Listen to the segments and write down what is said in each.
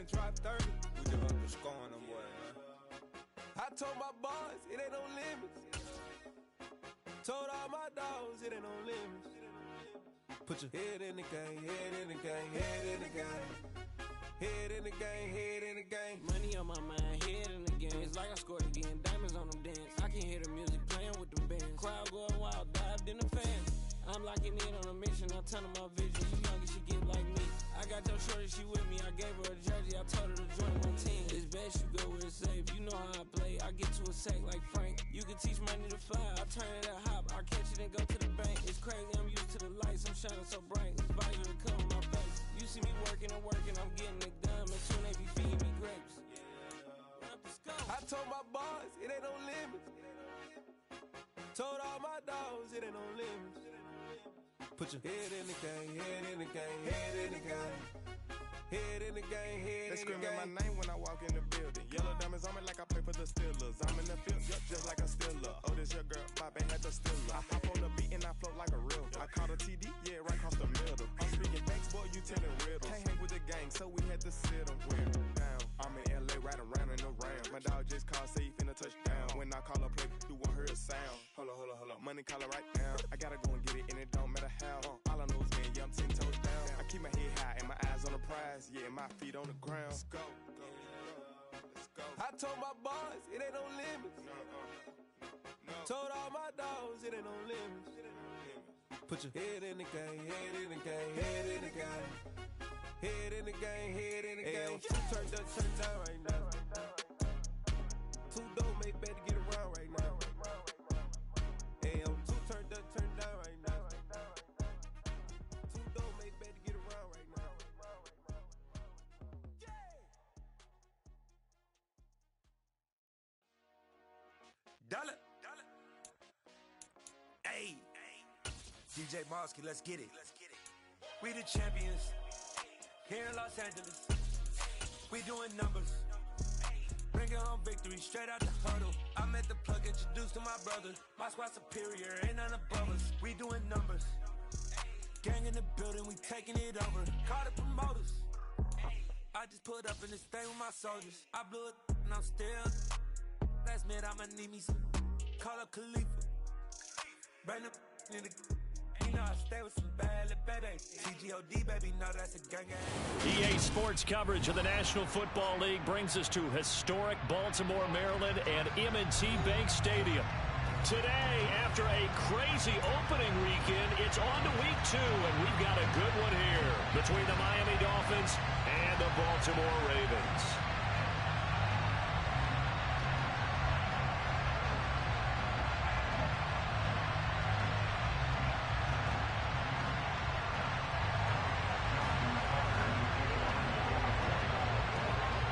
and drop 30. We just up to scoring them, boy, man. I told my boys, it ain't no limits. Told all my dogs, it ain't no limits. Put your head in the game, head in the game, head in the game. Head in the game, head in the game. Money on my mind, head in the game. It's like I scored again, diamonds on them dance. I can hear the music playing with them bands. Crowd going wild, dived in the fans. I'm locking in on a mission, I tell her my vision. You younger, she get like me. I got your shorty, she with me. I gave her a jersey, I told her to join my team. It's best you go where it's safe. You know how I play. I get to a sack like Frank. You can teach money to fly. I turn it a hop. I catch it and go to the bank. It's crazy, I'm used to the lights. I'm shining so bright. It's visor to cover my face. You see me working and working, I'm getting it done. And soon they be feeding me grapes. I told my boys, it ain't no limits. Told all my dogs, it ain't no limits. Put your head in the game, head in the game, head in the game. Head in the game, head in the game. They screaming my name when I walk in the building. Yellow diamonds on me like I play for the Steelers. I'm in the field, just like a Steeler. Oh, this your girl, my band had the Steeler. I hop on the beat and I float like a river. I caught a TD, yeah, right across the middle. I'm speaking thanks, boy, you telling riddles. Can't hang with the gang, so we had to sit them down. I'm in LA, riding around in the round. My dog just called, say he finna touchdown. When I call a play, you won't hear a sound. Hold up, money caller right now. I gotta go and get it, and it don't matter how. All I know is man, yeah, I'm 10 toes down. I keep my head high and my eyes on the prize. Yeah, my feet on the ground. Let's go. I told my boys, it ain't no limits. Told all my dogs, it ain't no limits. Put your head in the game, head in the game, head in the game. Head in the game, head in the game. Two turned up, turned down right now. Two dope make better get around right now. Two turned up, turned down right now. Two dope make better get around right now. Dollar. Hey. DJ Marsky, let's get it. We the champions here in Los Angeles. We doing numbers. Bringing home victory straight out the huddle. I'm at the plug, introduced to my brother. My squad superior, ain't none above us. We doing numbers. Gang in the building, we taking it over. Call the promoters. I just put up in this thing with my soldiers. I blew it and I'm still. Last minute, I'ma need me some. Call up Khalifa. Bring them in the. You know I stay with some bad little baby. TGOD, baby, no, that's a gang gang. EA Sports coverage of the National Football League brings us to historic Baltimore, Maryland, and M&T Bank Stadium. Today, after a crazy opening weekend, it's on to week 2, and we've got a good one here between the Miami Dolphins and the Baltimore Ravens.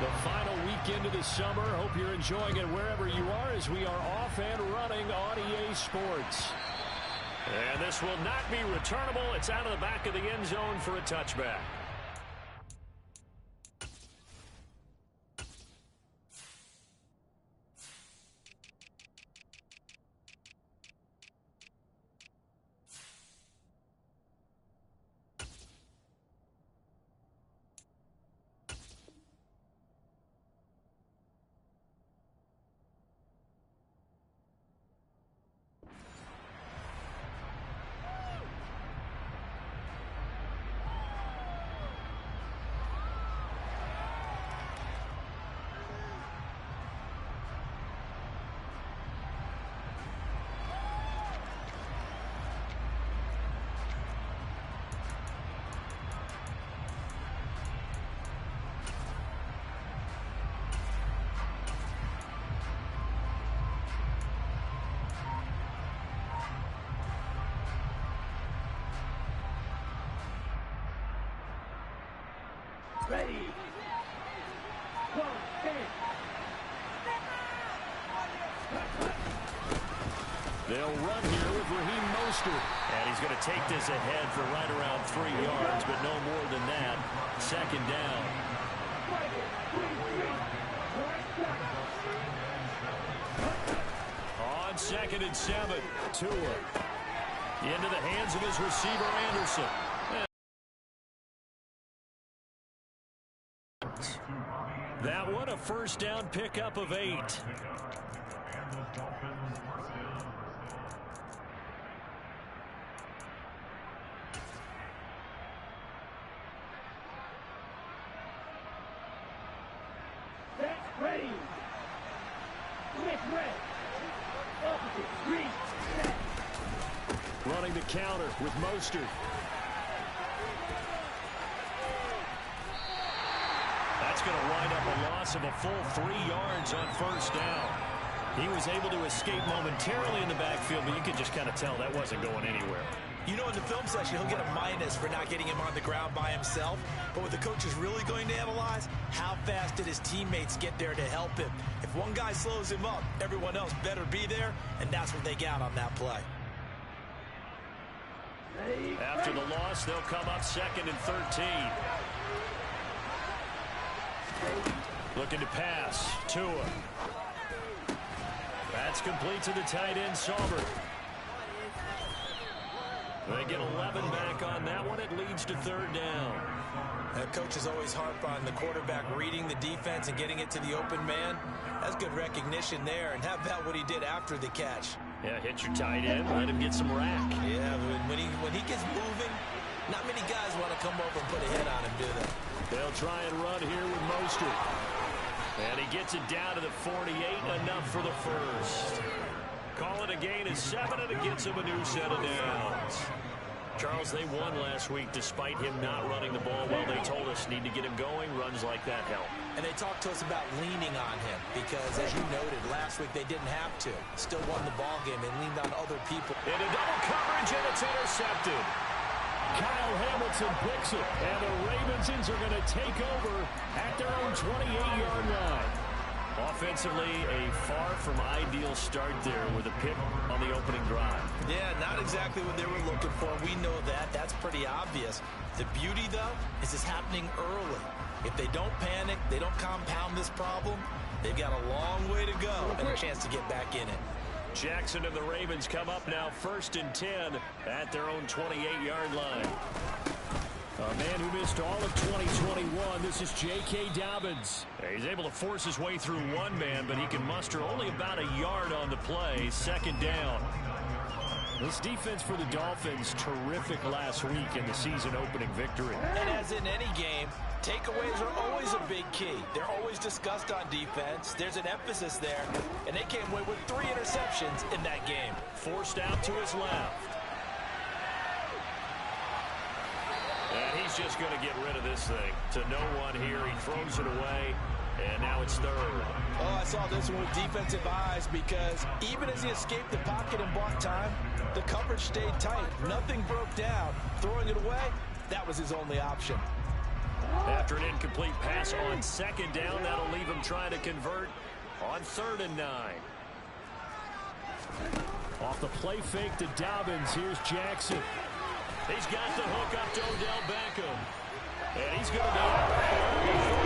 The final weekend of the summer. Hope you're enjoying it wherever you are as we are off and running on EA Sports. And this will not be returnable. It's out of the back of the end zone for a touchback. Ready. Go, They'll run here with Raheem Mostert. And he's going to take this ahead for right around 3 yards, but no more than that. Second down. On 2nd and 7, Tua. Into the hands of his receiver, Anderson. That one a first down pickup of 8. Ready. With red. Opposite. Green. Set. Running the counter with Mostert. That's going to wind up a loss of a full 3 yards on first down. He was able to escape momentarily in the backfield, but you could just kind of tell that wasn't going anywhere. You know, in the film session, he'll get a minus for not getting him on the ground by himself. But what the coach is really going to analyze, how fast did his teammates get there to help him? If one guy slows him up, everyone else better be there, and that's what they got on that play. After the loss, they'll come up 2nd and 13. Looking to pass. Tua. That's complete to the tight end, Sauber. They get 11 back on that one. It leads to 3rd down. The coach is always harp on the quarterback reading the defense and getting it to the open man. That's good recognition there. And how about what he did after the catch? Yeah, hit your tight end, let him get some rack. Yeah, when he gets moving, not many guys want to come over and put a hit on him, do they? They'll try and run here with Mostert. And he gets it down to the 48, enough for the first. Call it a gain of 7, and it gets him a new set of downs. Charles, they won last week despite him not running the ball well. They told us need to get him going. Runs like that help. And they talked to us about leaning on him because, as you noted, last week they didn't have to. Still won the ball game and leaned on other people. Into double coverage, and it's intercepted. Kyle Hamilton picks it, and the Ravensons are going to take over at their own 28-yard line. Offensively, a far from ideal start there with a pick on the opening drive. Yeah, not exactly what they were looking for. We know that. That's pretty obvious. The beauty, though, is it's happening early. If they don't panic, they don't compound this problem, they've got a long way to go and a chance to get back in it. Jackson and the Ravens come up now 1st and 10 at their own 28-yard line. A man who missed all of 2021, this is J.K. Dobbins. He's able to force his way through one man, but he can muster only about a yard on the play. 2nd down. This defense for the Dolphins, terrific last week in the season-opening victory. And as in any game, takeaways are always a big key. They're always discussed on defense. There's an emphasis there, and they came away with 3 interceptions in that game. Forced out to his left. And he's just going to get rid of this thing. To no one here. He throws it away, and now it's 3rd. Oh, I saw this one with defensive eyes because even as he escaped the pocket and bought time, the coverage stayed tight. Nothing broke down. Throwing it away, that was his only option. After an incomplete pass on 2nd down, that'll leave him trying to convert on 3rd and 9. Off the play fake to Dobbins, here's Jackson. He's got the hook up to Odell Beckham. And he's going to be out there.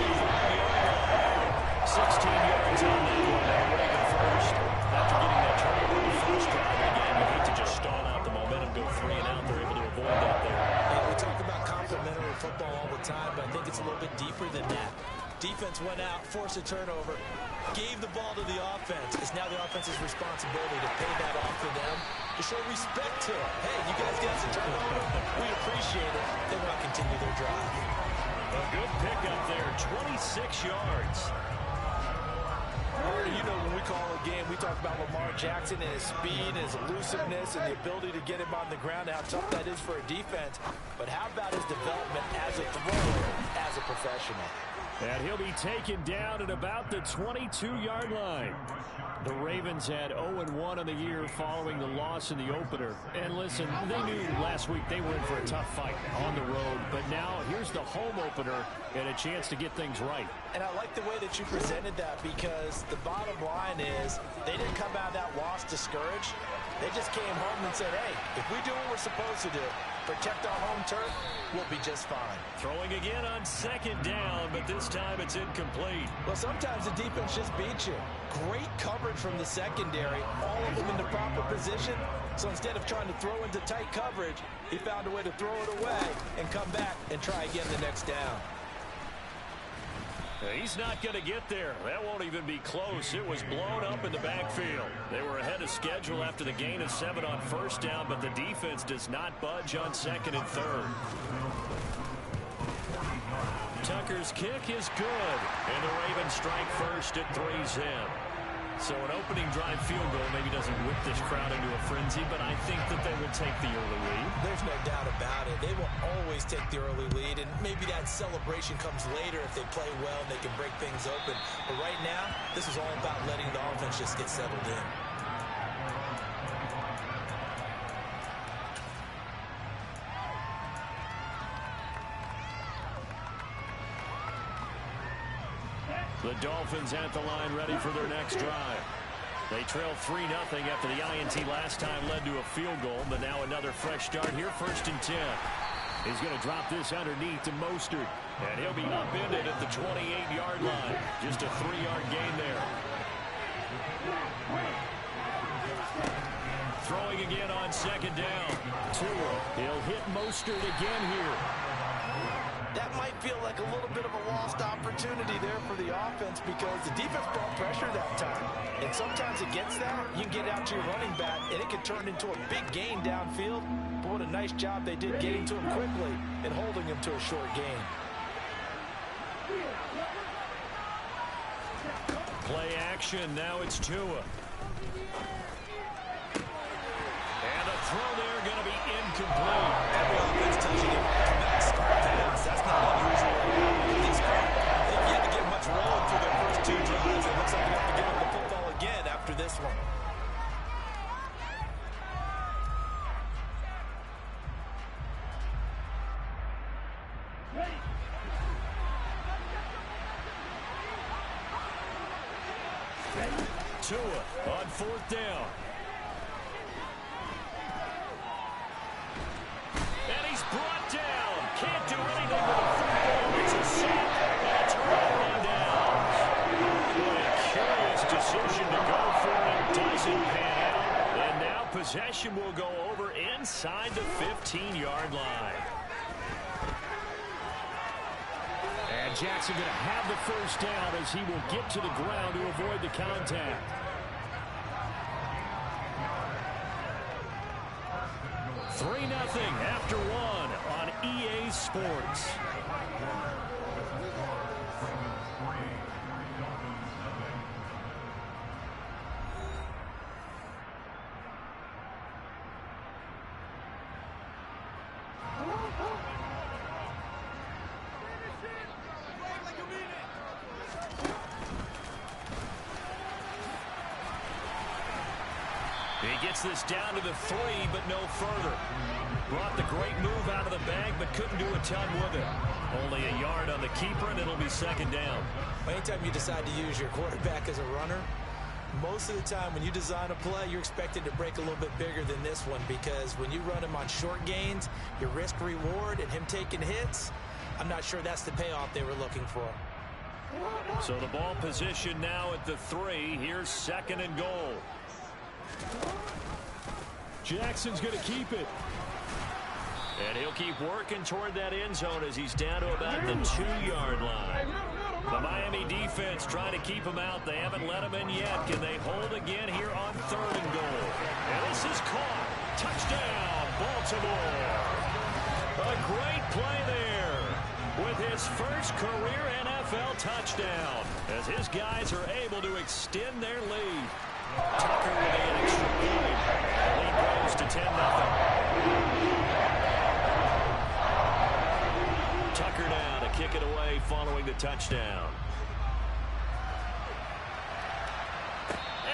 16 yards on that one. Reagan first. After getting that turnover in the first drive of the game, you hate to just stall out the momentum, go 3 and out. They're able to avoid that there. Yeah, we talk about complementary football all the time, but I think it's a little bit deeper than that. Defense went out, forced a turnover, gave the ball to the offense. It's now the offense's responsibility to pay that off to them, to show respect to them. Hey, you guys got us a turnover. We appreciate it. They want to continue their drive. A good pickup there, 26 yards. You know, when we call a game, we talk about Lamar Jackson and his speed and his elusiveness and the ability to get him on the ground, how tough that is for a defense. But how about his development as a thrower, as a professional? And he'll be taken down at about the 22-yard line. The Ravens had 0-1 on the year following the loss in the opener. And listen, they knew last week they were in for a tough fight on the road. But now here's the home opener and a chance to get things right. And I like the way that you presented that because the bottom line is they didn't come out of that loss discouraged. They just came home and said, hey, if we do what we're supposed to do, protect our home turf, we'll be just fine. Throwing again on 2nd down, but this time it's incomplete. Well, sometimes the defense just beats you. Great coverage from the secondary, all of them in the proper position. So instead of trying to throw into tight coverage, he found a way to throw it away and come back and try again the next down. He's not going to get there. That won't even be close. It was blown up in the backfield. They were ahead of schedule after the gain of 7 on first down, but the defense does not budge on second and third. Tucker's kick is good, and the Ravens strike first at 3-zip. So an opening drive field goal maybe doesn't whip this crowd into a frenzy, but I think that they will take the early lead. There's no doubt about it. They will always take the early lead, and maybe that celebration comes later if they play well and they can break things open. But right now, this is all about letting the offense just get settled in. The Dolphins at the line ready for their next drive. They trail 3-0 after the INT last time led to a field goal, but now another fresh start here, 1st and 10. He's going to drop this underneath to Mostert, and he'll be upended at the 28-yard line. Just a 3-yard gain there. Throwing again on 2nd down. Tua, he'll hit Mostert again here. That might feel like a little bit of a lost opportunity there for the offense because the defense brought pressure that time. And sometimes against that, you can get out to your running back, and it can turn into a big gain downfield. But what a nice job they did getting to him quickly and holding him to a short gain. Play action. Now it's Tua. And a throw there going to be incomplete. Every offense touching him. That's not unusual in this game. They've yet to get much rolling through their first 2 drives. It looks like they have to give them the football again after this one. Tua on 4th down. And he's brought down. Can't do anything with a football. It's a sack and a turnover downs. What a curious decision to go for it. Doesn't pan out. And now possession will go over inside the 15-yard line. And Jackson going to have the first down as he will get to the ground to avoid the contact. $3-0 after 1 on EA Sports. He gets this down to the 3, but no further. Brought the great move out of the bag, but couldn't do a ton with it. Only a yard on the keeper, and it'll be 2nd down. Anytime you decide to use your quarterback as a runner, most of the time when you design a play, you're expected to break a little bit bigger than this one because when you run him on short gains, your risk-reward and him taking hits, I'm not sure that's the payoff they were looking for. So the ball position now at the 3. Here's 2nd and goal. Jackson's going to keep it. And he'll keep working toward that end zone as he's down to about the 2-yard line. The Miami defense trying to keep him out. They haven't let him in yet. Can they hold again here on 3rd and goal? And this is caught. Touchdown, Baltimore. A great play there with his first career NFL touchdown as his guys are able to extend their lead. Tucker with an extra point. The lead goes to 10-0. Tucker now to kick it away following the touchdown.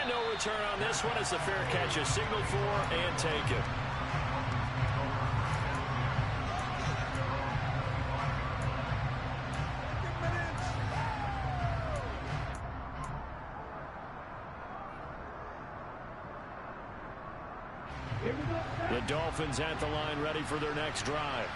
And no return on this one. It's a fair catch, a signal for and take it. The Dolphins at the line ready for their next drive.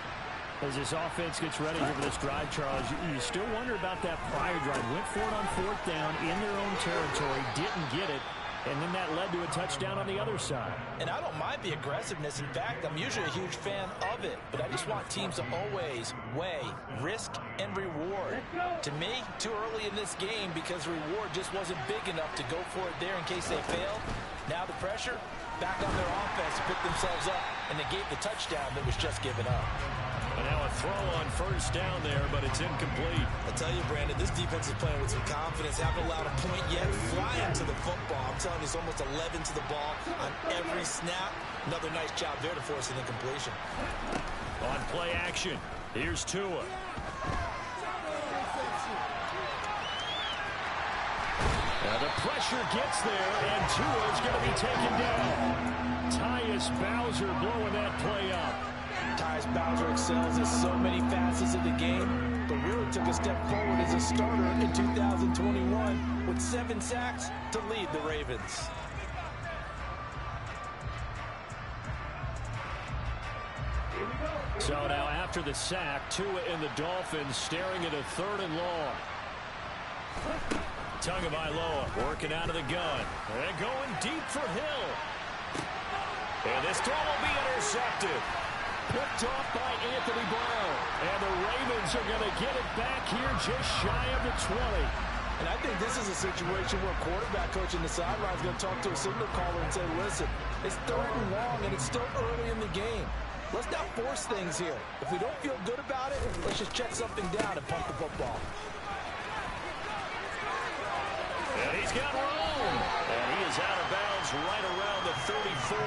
As this offense gets ready here for this drive, Charles, you still wonder about that prior drive. Went for it on 4th down in their own territory, didn't get it, And then that led to a touchdown on the other side. And I don't mind the aggressiveness. In fact, I'm usually a huge fan of it. But I just want teams to always weigh risk and reward. To me, too early in this game because the reward just wasn't big enough to go for it there in case they failed. Now the pressure back on their offense to pick themselves up and negate the touchdown that was just given up. And now a throw on first down there, but it's incomplete. I tell you, Brandon, this defense is playing with some confidence. Haven't allowed a point yet. Flying to the football. I'm telling you, it's almost 11 to the ball on every snap. Another nice job there to force an incompletion. On play action, here's Tua. Now the pressure gets there, and Tua's going to be taken down. Tyus Bowser blowing that play up. Tyus Bowser excels in so many facets of the game, but really took a step forward as a starter in 2021 with 7 sacks to lead the Ravens. So now after the sack, Tua and the Dolphins staring at a 3rd and long. Tagovailoa working out of the gun. And going deep for Hill. And this throw will be intercepted. Picked off by Anthony Brown. And the Ravens are going to get it back here just shy of the 20. And I think this is a situation where quarterback coach in the sideline is going to talk to a signal caller and say, listen, it's 3rd and long and it's still early in the game. Let's not force things here. If we don't feel good about it, let's just check something down and pump the football. And he's got room. And he is out of bounds right around the 34.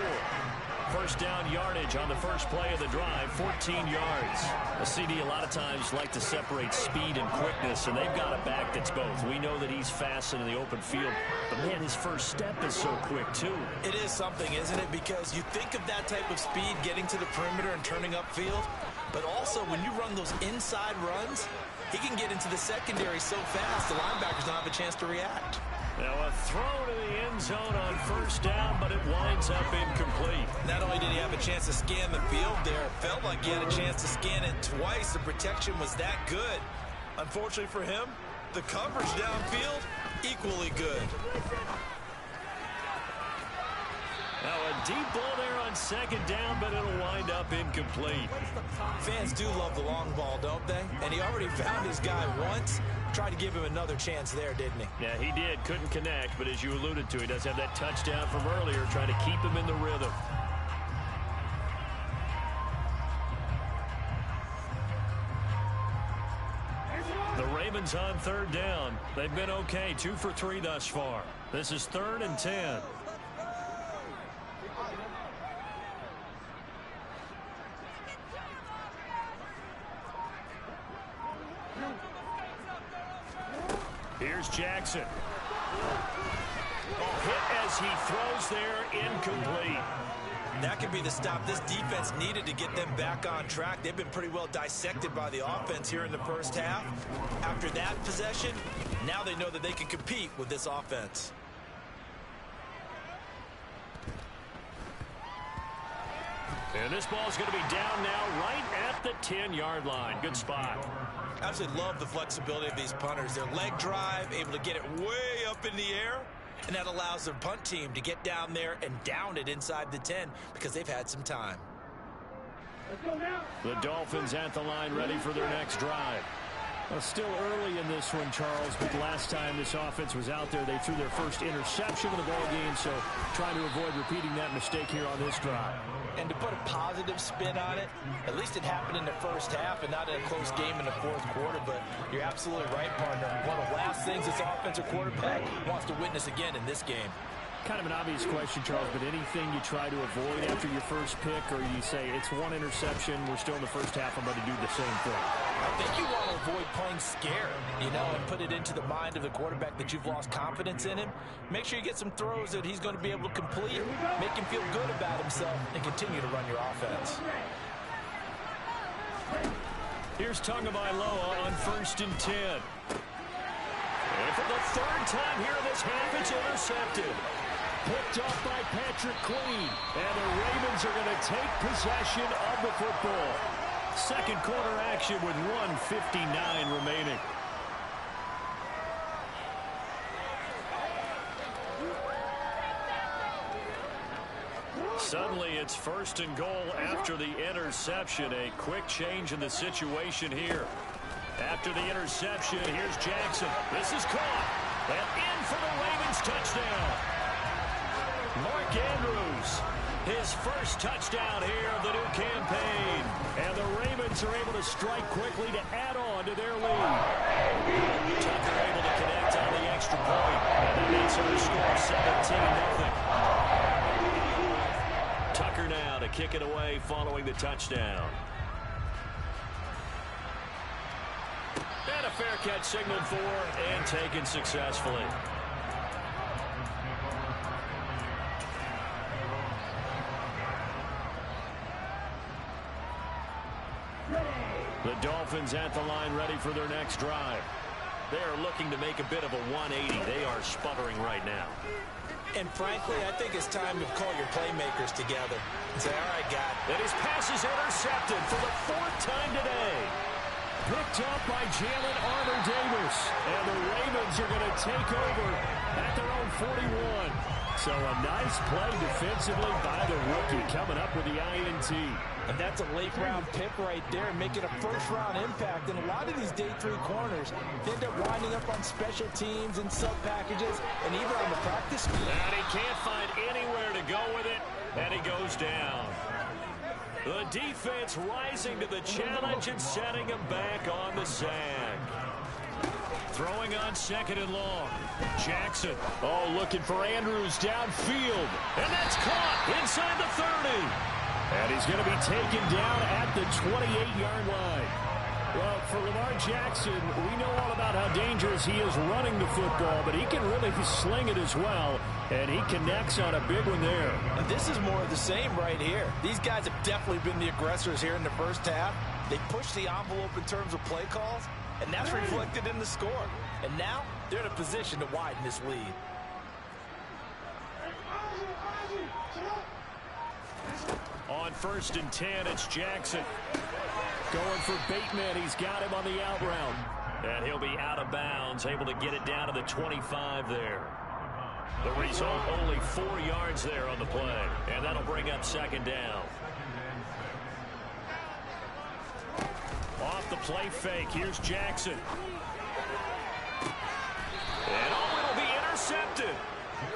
First down yardage on the first play of the drive, 14 yards. A CD a lot of times like to separate speed and quickness, and they've got a back that's both. We know that he's fast in the open field, but man, his first step is so quick too. It is something, isn't it? Because you think of that type of speed getting to the perimeter and turning upfield, but also when you run those inside runs, he can get into the secondary so fast the linebackers don't have a chance to react. Now a throw to the end zone on first down, but it winds up incomplete. Not only did he have a chance to scan the field there, it felt like he had a chance to scan it twice. The protection was that good. Unfortunately for him, the coverage downfield, equally good. Now a deep ball there on second down, but it'll wind up incomplete. Fans do love the long ball, don't they? And he already found his guy once. Tried to give him another chance there, didn't he? Yeah, he did. Couldn't connect, but as you alluded to, he does have that touchdown from earlier, trying to keep him in the rhythm. The Ravens on 3rd down. They've been okay, 2 for 3 thus far. This is 3rd and 10. Here's Jackson. Hit as he throws there, incomplete. That could be the stop this defense needed to get them back on track. They've been pretty well dissected by the offense here in the first half. After that possession, now they know that they can compete with this offense. And this ball's going to be down now right at the 10-yard line. Good spot. Absolutely love the flexibility of these punters. Their leg drive, able to get it way up in the air, and that allows their punt team to get down there and down it inside the 10 because they've had some time. Let's go now. The Dolphins at the line ready for their next drive. Well, still early in this one, Charles, but last time this offense was out there, they threw their first interception of the ball game, so trying to avoid repeating that mistake here on this drive. And to put a positive spin on it, at least it happened in the first half and not in a close game in the fourth quarter, but you're absolutely right, partner. One of the last things this offensive quarterback wants to witness again in this game. Kind of an obvious question, Charles, but anything you try to avoid after your first pick, or you say it's one interception, we're still in the first half, I'm going to do the same thing? I think you want to avoid playing scared, and put it into the mind of the quarterback that you've lost confidence in him. Make sure you get some throws that he's going to be able to complete, make him feel good about himself, and continue to run your offense. Here's Tagovailoa on 1st and 10. And for the 3rd time here in this half, it's intercepted. Picked off by Patrick Queen. And the Ravens are going to take possession of the football. Second quarter action with 1:59 remaining. Suddenly it's 1st and goal after the interception. A quick change in the situation here. After the interception, here's Jackson. This is caught. And in for the Ravens touchdown. Mark Andrews, his first touchdown here of the new campaign. And the Ravens are able to strike quickly to add on to their lead. Tucker able to connect on the extra point. And that makes our score 17-0. Tucker now to kick it away following the touchdown. And a fair catch signaled for and taken successfully. The Dolphins at the line ready for their next drive. They are looking to make a bit of a 180. They are sputtering right now. And frankly, I think it's time to call your playmakers together and say, all right, God. And his pass is intercepted for the 4th time today. Picked up by Jalen Armour-Davis. And the Ravens are going to take over at their own 41. So a nice play defensively by the rookie coming up with the INT. And that's a late-round pick right there, making a first-round impact. And a lot of these day 3 corners end up winding up on special teams and sub-packages and even on the practice field. And he can't find anywhere to go with it, and he goes down. The defense rising to the challenge and setting him back on the sag. Throwing on 2nd and long. Jackson, looking for Andrews downfield. And that's caught inside the 30. And he's going to be taken down at the 28-yard line. Well, for Lamar Jackson, we know all about how dangerous he is running the football, but he can really sling it as well, and he connects on a big one there. And this is more of the same right here. These guys have definitely been the aggressors here in the first half. They pushed the envelope in terms of play calls, and that's reflected in the score. And now they're in a position to widen this lead. On 1st and 10, it's Jackson. Going for Bateman. He's got him on the out route. And he'll be out of bounds, able to get it down to the 25 there. The result, only 4 yards there on the play. And that'll bring up 2nd down. Off the play fake, here's Jackson. And it'll be intercepted.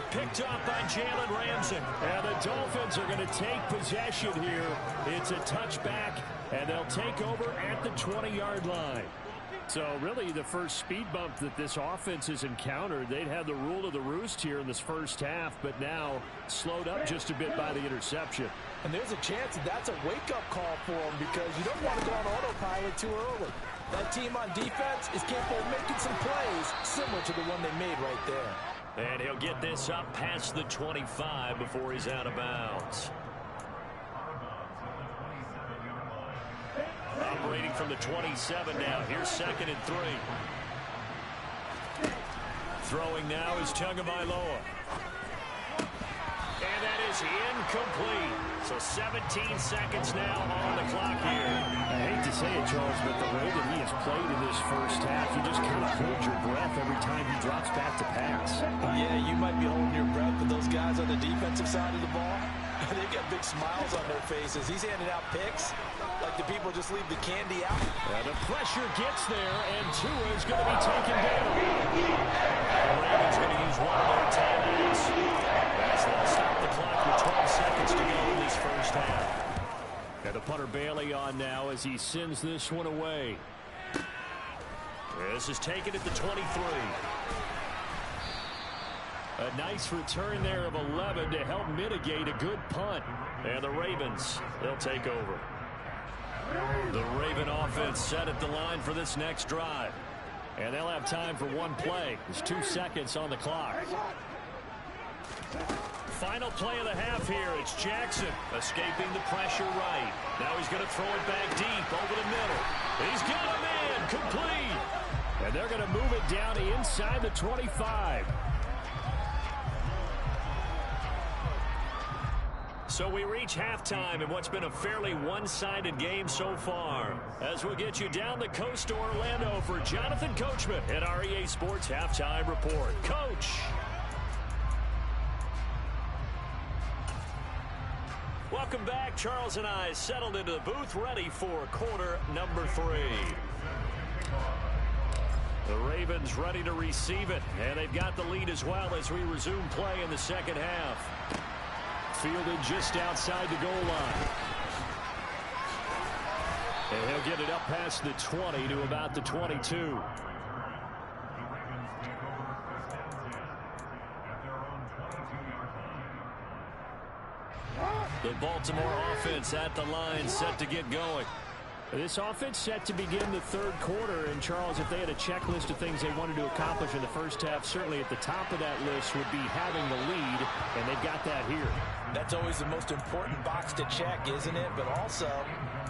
Picked up by Jalen Ramsey. And the Dolphins are going to take possession here. It's a touchback, and they'll take over at the 20-yard line. So really the first speed bump that this offense has encountered. They'd had the rule of the roost here in this first half, but now slowed up just a bit by the interception. And there's a chance that's a wake-up call for them because you don't want to go on autopilot too early. That team on defense is capable of making some plays similar to the one they made right there. And he'll get this up past the 25 before he's out of bounds. Operating from the 27 now. Here's 2nd and 3. Throwing now is Tagovailoa. And that is incomplete. So 17 seconds now on the clock here. I hate to say it, Charles, but the way that he has played in this first half, you just kind of hold your breath every time he drops back to pass. Yeah, you might be holding your breath, but those guys on the defensive side of the ball, they've got big smiles on their faces. He's handing out picks like the people just leave the candy out. And the pressure gets there, and Tua is going to be taken down. The Ravens going to use one of their timeouts. As they'll stop the clock with 12 seconds to go in this first half. And the punter Bailey on now as he sends this one away. This is taken at the 23. A nice return there of 11 to help mitigate a good punt. And the Ravens, they'll take over. The Raven offense set at the line for this next drive. And they'll have time for one play. There's 2 seconds on the clock. Final play of the half here. It's Jackson escaping the pressure right. Now he's going to throw it back deep over the middle. He's got a man complete. And they're going to move it down inside the 25. So we reach halftime in what's been a fairly one-sided game so far. As we'll get you down the coast to Orlando for Jonathan Coachman at our EA Sports Halftime Report. Coach. Welcome back. Charles and I settled into the booth, ready for quarter number 3. The Ravens ready to receive it, and they've got the lead as well as we resume play in the second half. Fielded just outside the goal line. And he'll get it up past the 20 to about the 22. The Baltimore offense at the line, set to get going. This offense set to begin the third quarter, and Charles, if they had a checklist of things they wanted to accomplish in the first half, certainly at the top of that list would be having the lead, and they've got that here. That's always the most important box to check, isn't it? But also,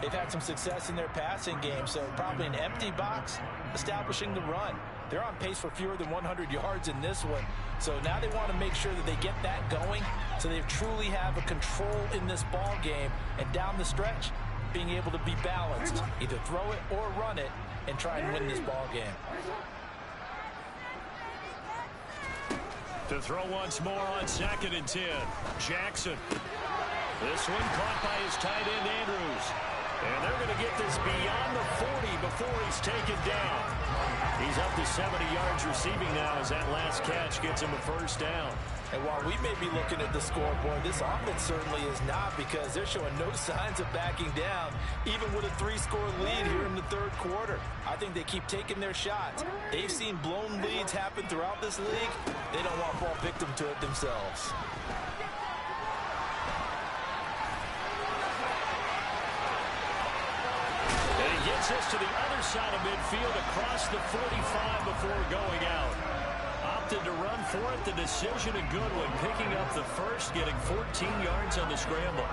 they've had some success in their passing game, so probably an empty box, establishing the run. They're on pace for fewer than 100 yards in this one, so now they want to make sure that they get that going, so they truly have a control in this ball game, and down the stretch, being able to be balanced, either throw it or run it, and try and win this ball game. To throw once more on 2nd and 10. Jackson. This one caught by his tight end, Andrews. And they're going to get this beyond the 40 before he's taken down. He's up to 70 yards receiving now as that last catch gets him a first down. And while we may be looking at the scoreboard, this offense certainly is not, because they're showing no signs of backing down, even with a 3-score lead here in the third quarter. I think they keep taking their shots. They've seen blown leads happen throughout this league. They don't want to fall victim to it themselves. And he gets us to the other side of midfield across the 45 before going out. Opted to run for it. The decision a good one. Picking up the first, getting 14 yards on the scramble.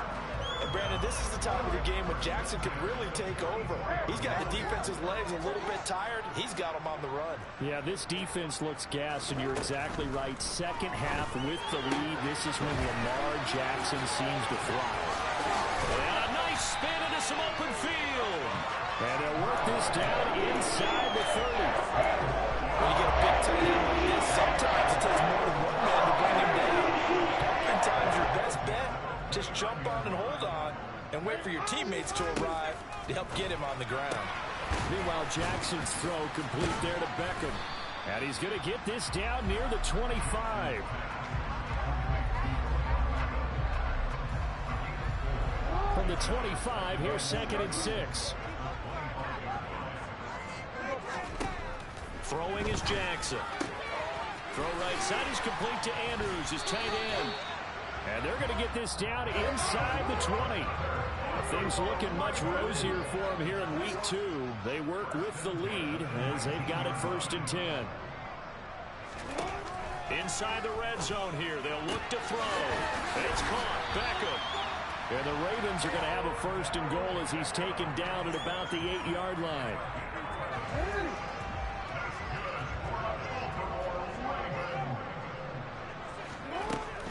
And Brandon, this is the time of the game when Jackson could really take over. He's got the defense's legs a little bit tired. He's got them on the run. Yeah, this defense looks gassed, and you're exactly right. Second half with the lead. This is when Lamar Jackson seems to thrive. And a nice spin into some open field. And they'll work this down inside the 30. When you get a big tight end like this, sometimes it takes more than one man to bring him down. Oftentimes, your best bet, just jump on and hold on and wait for your teammates to arrive to help get him on the ground. Meanwhile, Jackson's throw complete there to Beckham. And he's going to get this down near the 25. From the 25, here's 2nd and 6. Throwing is Jackson. Throw right side is complete to Andrews, his tight end. And they're going to get this down inside the 20. Things looking much rosier for them here in week 2. They work with the lead as they've got it 1st and 10. Inside the red zone here. They'll look to throw. And it's caught. Beckham. And the Ravens are going to have a 1st and goal as he's taken down at about the 8-yard line.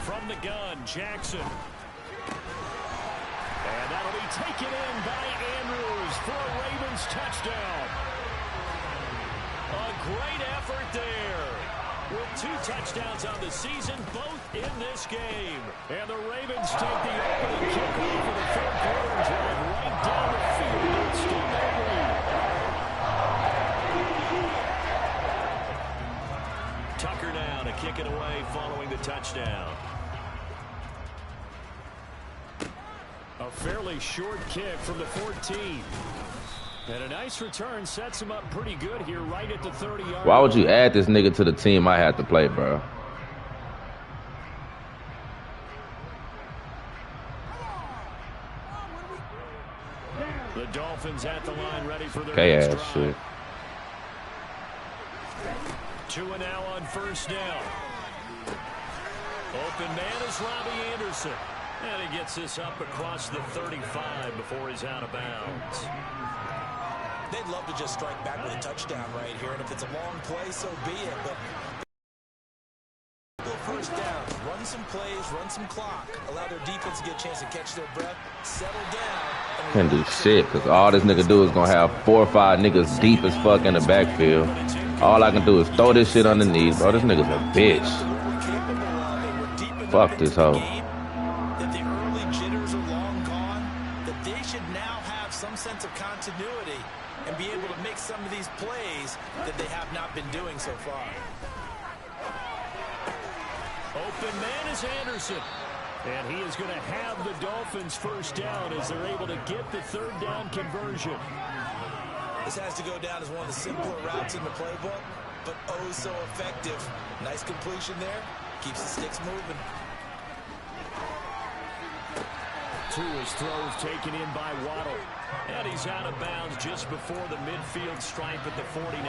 From the gun, Jackson. And that'll be taken in by Andrews for a Ravens touchdown. A great effort there. With 2 touchdowns on the season, both in this game. And the Ravens take the opening kickoff for the third quarter and drive right down the field to extend their lead. Tucker now to kick it away following the touchdown. A fairly short kick from the 14. And a nice return sets him up pretty good here right at the 30-yard. Why would you add this nigga to the team I had to play, bro? The Dolphins at the line ready for their Okay, next ass drive. shit. 2 and now on 1st down. Open man is Robbie Anderson. And he gets this up across the 35 before he's out of bounds. They'd love to just strike back with a touchdown right here, and if it's a long play, so be it. But first down, run some plays, run some clock, allow their defense to get a chance to catch their breath, settle down. Can't do shit, because all this nigga do is going to have 4 or 5 niggas deep as fuck in the backfield. All I can do is throw this shit underneath. Bro, this nigga's a bitch. Fuck this hoe. That the early jitters are long some of these plays that they have not been doing so far. Open man is Anderson. And he is going to have the Dolphins first down as they're able to get the third down conversion. This has to go down as one of the simpler routes in the playbook, but oh so effective. Nice completion there. Keeps the sticks moving. Tua's throws taken in by Waddle. And he's out of bounds just before the midfield stripe at the 49.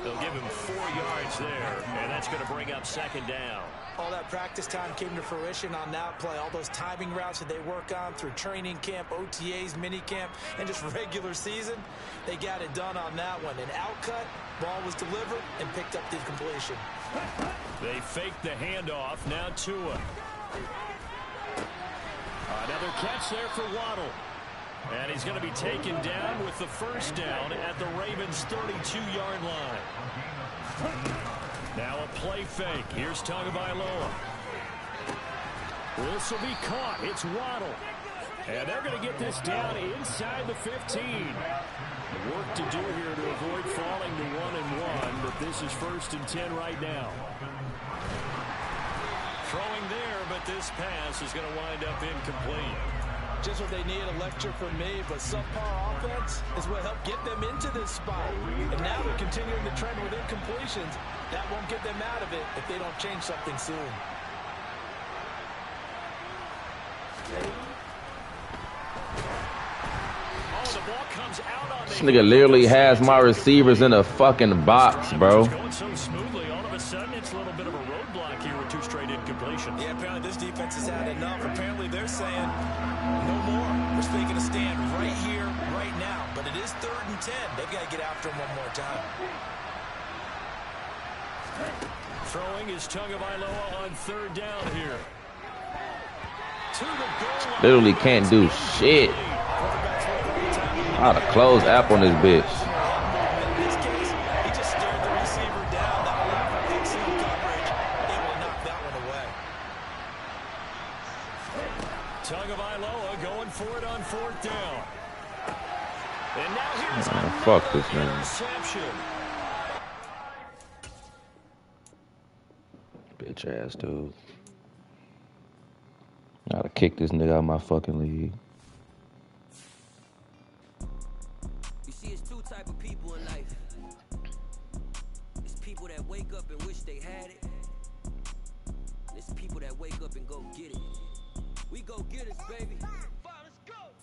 They'll give him 4 yards there, and that's going to bring up second down. All that practice time came to fruition on that play. All those timing routes that they work on through training camp, OTAs, mini camp, and just regular season, they got it done on that one. An outcut, ball was delivered, and picked up the completion. They faked the handoff. Now Tua. Another catch there for Waddle. And he's going to be taken down with the first down at the Ravens' 32-yard line. Now a play fake. Here's Tagovailoa. This will be caught. It's Waddle. And they're going to get this down inside the 15. Work to do here to avoid falling to 1-1, but this is 1st and 10 right now. Throwing there, but this pass is going to wind up incomplete. Just what they need, a lecture from me, but subpar offense is what helped get them into this spot. And now they're continuing the trend with incompletions. That won't get them out of it if they don't change something soon. Oh, the ball comes out on This nigga literally has my receivers in a fucking box, bro. Going so smoothly, all of a sudden it's a little bit of a roadblock here with 2 straight incompletions. Yeah, apparently this defense has had enough. Apparently they're saying no more. We're taking a stand right here, right now. But it is 3rd and 10. They've got to get after him one more time. Throwing is Tagovailoa on 3rd down here. To the goal line. Literally can't do shit. I'd have closed app on this bitch. In this case, he just stared the receiver down. That allowed for big seal coverage. Able to knock that one away. Tagovailoa going for it on 4th down. And now here's fuck this man. Interception. Bitch ass dude. I gotta kick this nigga out of my fucking league. You see, it's 2 type of people in life. It's people that wake up and wish they had it. And it's people that wake up and go get it. We go get it, baby.